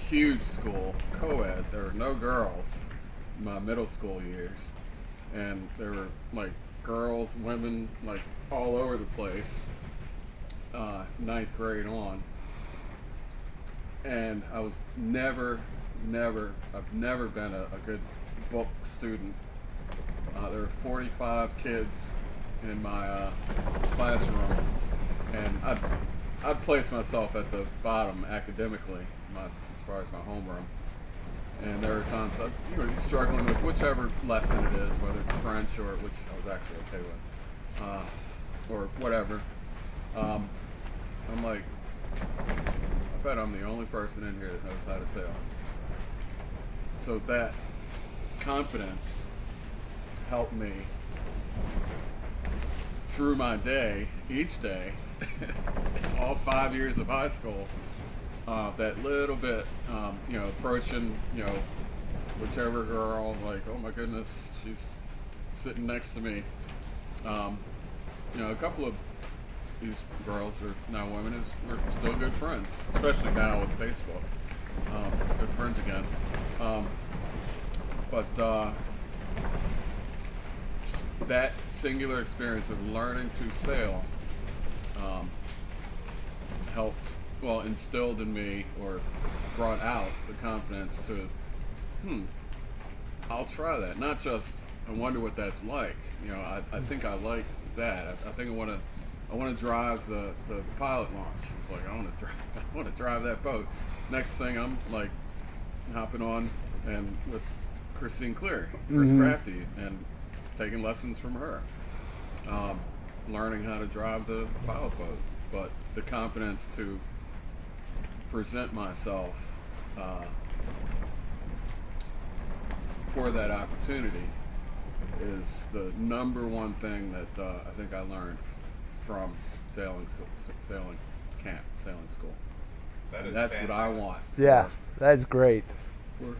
D: huge school, co-ed. There were no girls in my middle school years, and there were like girls, women, like all over the place. Ninth grade on, and I was I've never been a good book student. There were 45 kids in my classroom, and I'd place myself at the bottom academically, as far as my homeroom. And there were times I'd struggling with whichever lesson it is, whether it's French or which I was actually okay with, or whatever. I'm like, I bet I'm the only person in here that knows how to sail. So that confidence helped me through my day, each day, all 5 years of high school. That little bit, approaching, whichever girl, like, oh my goodness, she's sitting next to me. A couple of these girls are now women, we're still good friends, especially now with Facebook. Good friends again. But just that singular experience of learning to sail instilled in me, or brought out the confidence to, I'll try that. Not just, I wonder what that's like. I think I like that. I think I want to drive the pilot launch. It's like, I want to drive that boat. Next thing, I'm like hopping on and with Christine Cleary, Chris Crafty, and taking lessons from her, learning how to drive the pilot boat. But the confidence to present myself for that opportunity is the number one thing that I think I learned from sailing camp, sailing school. That's fantastic. What I want.
C: Yeah, that's great.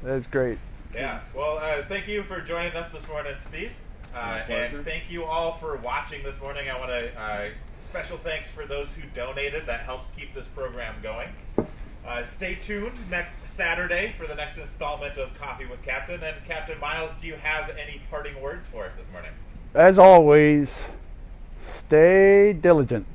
C: That's great.
A: Yeah. Well, thank you for joining us this morning, Steve. And thank you all for watching this morning. I want to special thanks for those who donated. That helps keep this program going. Stay tuned next Saturday for the next installment of Coffee with Captain. And Captain Miles, do you have any parting words for us this morning?
C: As always, stay diligent.